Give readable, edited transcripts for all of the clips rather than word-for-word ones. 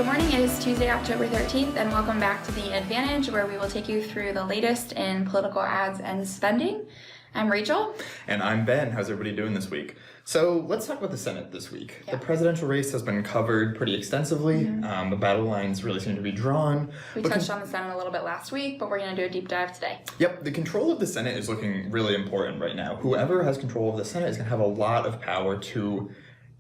Good morning, it is Tuesday, October 13th, and welcome back to The Advantage, where we will take you through the latest in political ads and spending. I'm Rachel. And I'm Ben. How's everybody doing this week? So let's talk about the Senate this week. Yeah. The presidential race has been covered pretty extensively. The battle lines really seem to be drawn. We touched on the Senate a little bit last week, but we're going to do a deep dive today. Yep, the control of the Senate is looking really important right now. Whoever has control of the Senate is going to have a lot of power to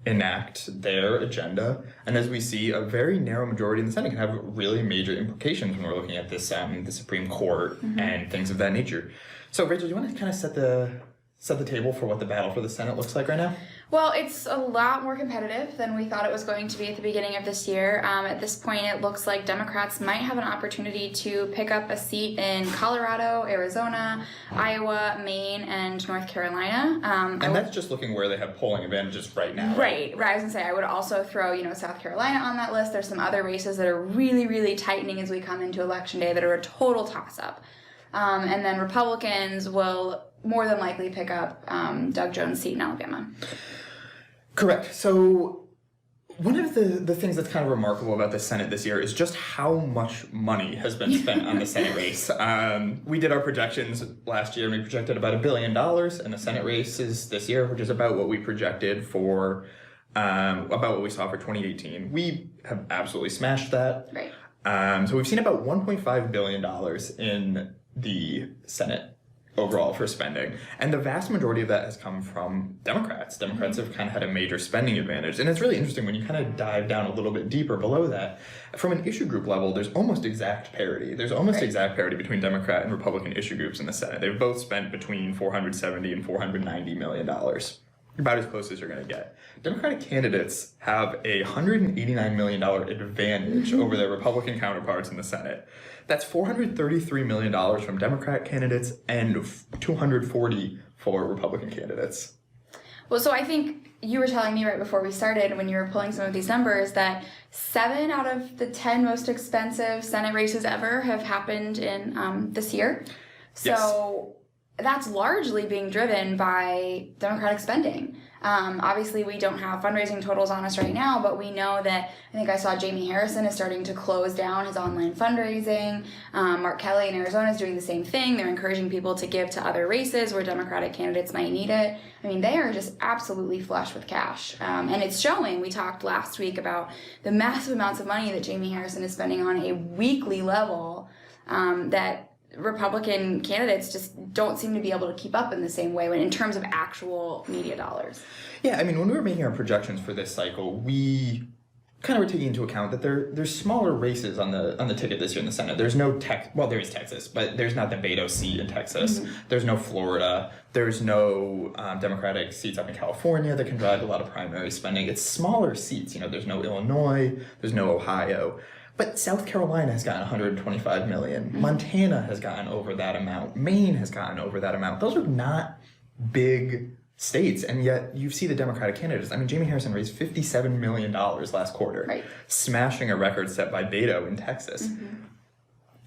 enact their agenda, and as we see, a very narrow majority in the Senate can have really major implications when we're looking at this the Supreme Court and things of that nature. So Rachel, do you want to kind of set the table for what the battle for the Senate looks like right now? Well, it's a lot more competitive than we thought it was going to be at the beginning of this year. At this point, it looks like Democrats might have an opportunity to pick up a seat in Colorado, Arizona, Iowa, Maine, and North Carolina. And that's just looking where they have polling advantages right now. Right. I was going to say, I would also throw, South Carolina on that list. There's some other races that are really, really tightening as we come into Election Day that are a total toss-up. And then Republicans will more than likely pick up Doug Jones' seat in Alabama. Correct. So one of the things that's kind of remarkable about the Senate this year is just how much money has been spent on the Senate race. We did our projections last year, and we projected about $1 billion in the Senate races this year, which is about what we projected for, about what we saw for 2018. We have absolutely smashed that. Right. So we've seen about $1.5 billion in the Senate overall for spending. And the vast majority of that has come from Democrats. Democrats have kind of had a major spending advantage. And it's really interesting when you kind of dive down a little bit deeper below that. From an issue group level, there's almost exact parity. There's almost exact parity between Democrat and Republican issue groups in the Senate. They've both spent between $470 and $490 million. About as close as you're going to get. Democratic candidates have a $189 million advantage over their Republican counterparts in the Senate. That's $433 million from Democrat candidates and $240 for Republican candidates. Well, so I think you were telling me right before we started, when you were pulling some of these numbers, that 7 out of the 10 most expensive Senate races ever have happened in this year. So that's largely being driven by Democratic spending. Obviously, we don't have fundraising totals on us right now, but we know that, I think I saw Jamie Harrison is starting to close down his online fundraising. Mark Kelly in Arizona is doing the same thing. They're encouraging people to give to other races where Democratic candidates might need it. I mean, they are just absolutely flush with cash. And it's showing. We talked last week about the massive amounts of money that Jamie Harrison is spending on a weekly level that Republican candidates just don't seem to be able to keep up in the same way in terms of actual media dollars. Yeah, I mean, when we were making our projections for this cycle, we kind of were taking into account that there's smaller races on the ticket this year in the Senate. There's no there is Texas, but there's not the Beto seat in Texas. There's no Florida. There's no Democratic seats up in California that can drive a lot of primary spending. It's smaller seats. There's no Illinois. There's no Ohio. But South Carolina has gotten $125 million. Montana has gotten over that amount. Maine has gotten over that amount. Those are not big states, and yet you see the Democratic candidates. I mean, Jamie Harrison raised $57 million last quarter, smashing a record set by Beto in Texas.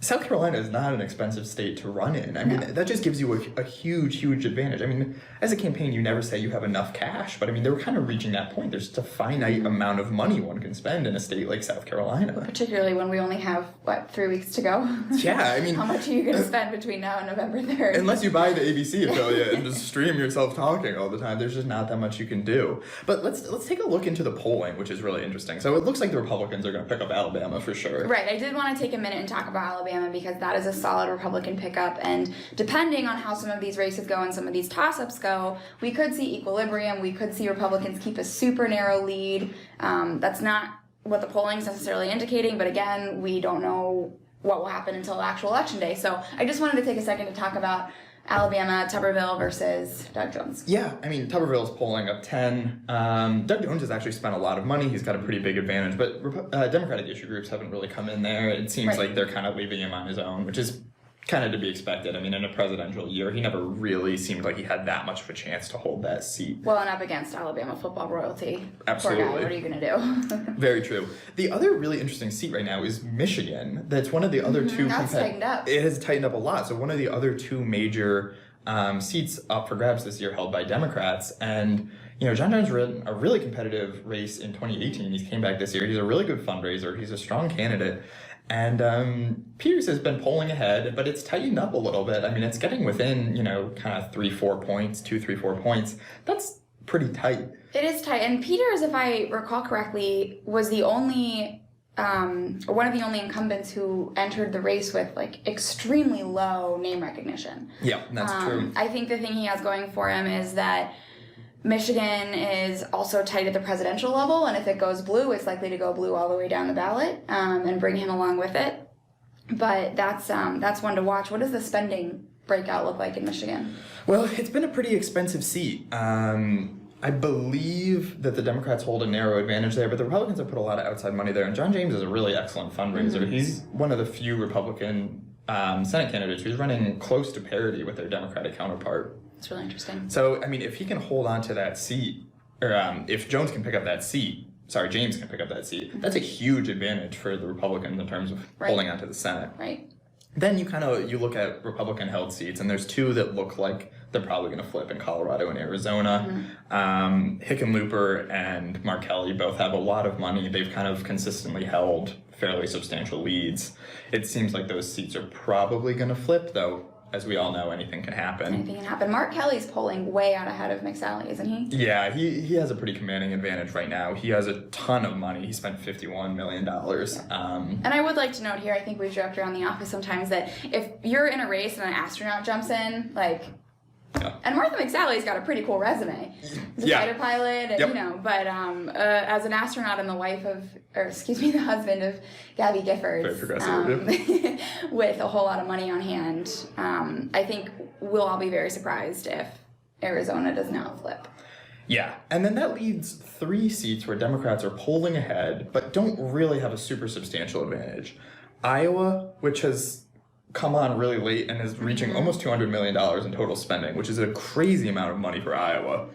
South Carolina is not an expensive state to run in. I mean, that just gives you a huge, huge advantage. I mean, as a campaign, you never say you have enough cash, but I mean, they were kind of reaching that point. There's just a finite amount of money one can spend in a state like South Carolina. Particularly when we only have, 3 weeks to go? Yeah, I mean... How much are you going to spend between now and November 3rd? Unless you buy the ABC affiliate and just stream yourself talking all the time, there's just not that much you can do. But let's take a look into the polling, which is really interesting. So it looks like the Republicans are going to pick up Alabama for sure. Right, I did want to take a minute and talk about Alabama because that is a solid Republican pickup, and depending on how some of these races go and some of these toss-ups go, we could see equilibrium. We could see Republicans keep a super narrow lead. That's not what the polling is necessarily indicating, but again, we don't know what will happen until actual election day. So I just wanted to take a second to talk about Alabama, Tuberville versus Doug Jones. Yeah, I mean, Tuberville's polling up 10. Doug Jones has actually spent a lot of money. He's got a pretty big advantage, but Democratic issue groups haven't really come in there. It seems like they're kind of leaving him on his own, which is kind of to be expected. I mean, in a presidential year, he never really seemed like he had that much of a chance to hold that seat. Well, and up against Alabama football royalty. Absolutely. Poor guy, what are you going to do? Very true. The other really interesting seat right now is Michigan. That's one of the other two. That's tightened up. It has tightened up a lot. So one of the other two major seats up for grabs this year held by Democrats. And John Jones ran a really competitive race in 2018. He came back this year. He's a really good fundraiser. He's a strong candidate. And Peters has been polling ahead, but it's tightened up a little bit. I mean, it's getting within, kind of 3-4 points, 2-3-4 points. That's pretty tight. It is tight. And Peters, if I recall correctly, was the only, one of the only incumbents who entered the race with extremely low name recognition. Yeah, that's true. I think the thing he has going for him is that Michigan is also tight at the presidential level, and if it goes blue, it's likely to go blue all the way down the ballot and bring him along with it. But that's one to watch. What does the spending breakout look like in Michigan? Well, it's been a pretty expensive seat. I believe that the Democrats hold a narrow advantage there, but the Republicans have put a lot of outside money there, and John James is a really excellent fundraiser. Mm-hmm. He's one of the few Republican Senate candidates who's running close to parity with their Democratic counterpart. It's really interesting. So, I mean, if he can hold on to that seat, or if Jones can pick up that seat, James can pick up that seat, that's a huge advantage for the Republicans in terms of holding on to the Senate. Right. Then you look at Republican-held seats, and there's two that look like they're probably going to flip in Colorado and Arizona. Mm-hmm. Hickenlooper and Mark Kelly both have a lot of money. They've kind of consistently held fairly substantial leads. It seems like those seats are probably going to flip, though. As we all know, anything can happen. Anything can happen. Mark Kelly's polling way out ahead of McSally, isn't he? Yeah, he has a pretty commanding advantage right now. He has a ton of money. He spent $51 million. And I would like to note here, I think we've joked around the office sometimes that if you're in a race and an astronaut jumps in, and Martha McSally's got a pretty cool resume. He's a fighter pilot, and, but as an astronaut and the the husband of Gabby Giffords, with a whole lot of money on hand, I think we'll all be very surprised if Arizona does not flip. Yeah, and then that leaves 3 seats where Democrats are polling ahead, but don't really have a super substantial advantage. Iowa, which has come on really late and is reaching almost $200 million in total spending, which is a crazy amount of money for Iowa.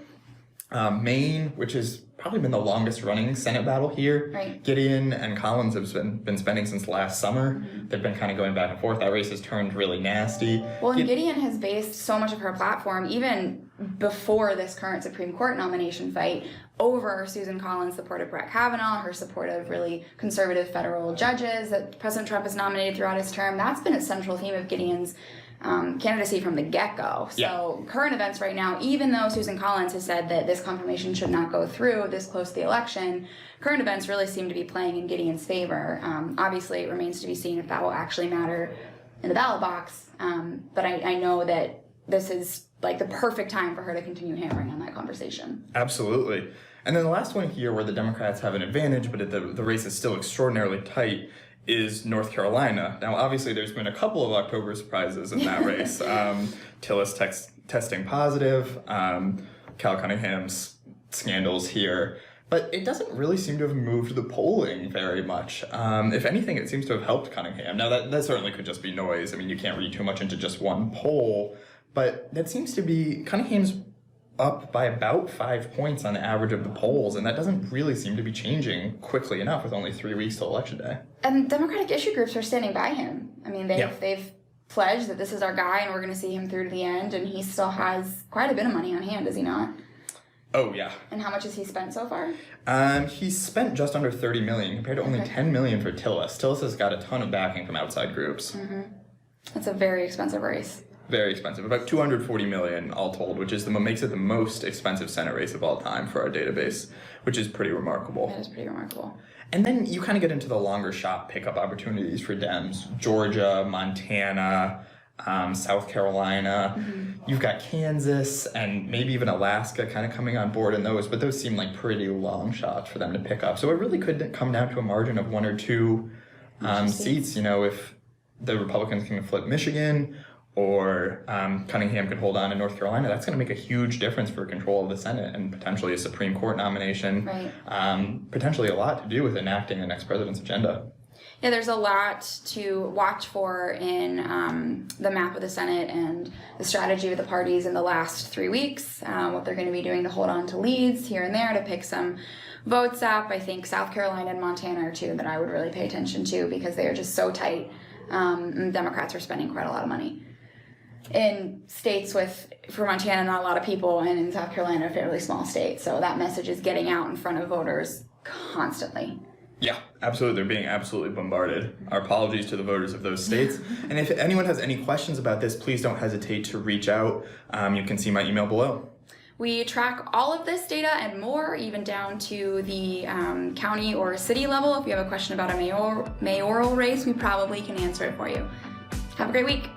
Maine, which has probably been the longest running Senate battle here. Right. Gideon and Collins have been spending since last summer. Mm-hmm. They've been kind of going back and forth. That race has turned really nasty. Well, and Gideon has based so much of her platform, even before this current Supreme Court nomination fight, over Susan Collins' support of Brett Kavanaugh, her support of really conservative federal judges that President Trump has nominated throughout his term. That's been a central theme of Gideon's candidacy from the get-go. So current events right now, even though Susan Collins has said that this confirmation should not go through this close to the election, current events really seem to be playing in Gideon's favor. Obviously, it remains to be seen if that will actually matter in the ballot box. But I know that this is the perfect time for her to continue hammering on that conversation. Absolutely. And then the last one here where the Democrats have an advantage, but the race is still extraordinarily tight, is North Carolina. Now, obviously, there's been a couple of October surprises in that race. Tillis testing positive, Cal Cunningham's scandals here. But it doesn't really seem to have moved the polling very much. If anything, it seems to have helped Cunningham. Now, that certainly could just be noise. I mean, you can't read too much into just one poll. But that seems to be Cunningham's up by about 5 points on the average of the polls, and that doesn't really seem to be changing quickly enough with only 3 weeks till Election Day. And Democratic issue groups are standing by him. I mean, they've pledged that this is our guy and we're going to see him through to the end, and he still has quite a bit of money on hand, does he not? Oh, yeah. And how much has he spent so far? He's spent just under $30 million compared to only $10 million for Tillis. Tillis has got a ton of backing from outside groups. Mm-hmm. That's a very expensive race. Very expensive, about $240 million all told, which makes it the most expensive Senate race of all time for our database, which is pretty remarkable. That is pretty remarkable. And then you kind of get into the longer shot pickup opportunities for Dems. Georgia, Montana, South Carolina. Mm-hmm. You've got Kansas and maybe even Alaska kind of coming on board in those, but those seem like pretty long shots for them to pick up. So it really could come down to a margin of 1 or 2 seats, if the Republicans can flip Michigan, or Cunningham could hold on in North Carolina. That's going to make a huge difference for control of the Senate and potentially a Supreme Court nomination. Right. Potentially a lot to do with enacting the next president's agenda. Yeah, there's a lot to watch for in the map of the Senate and the strategy of the parties in the last 3 weeks, what they're going to be doing to hold on to leads here and there to pick some votes up. I think South Carolina and Montana are 2 that I would really pay attention to because they are just so tight. And Democrats are spending quite a lot of money. in states with, for Montana, not a lot of people, and in South Carolina, a fairly small state. So that message is getting out in front of voters constantly. Yeah, absolutely. They're being absolutely bombarded. Our apologies to the voters of those states. And if anyone has any questions about this, please don't hesitate to reach out. You can see my email below. We track all of this data and more, even down to the county or city level. If you have a question about a mayoral race, we probably can answer it for you. Have a great week.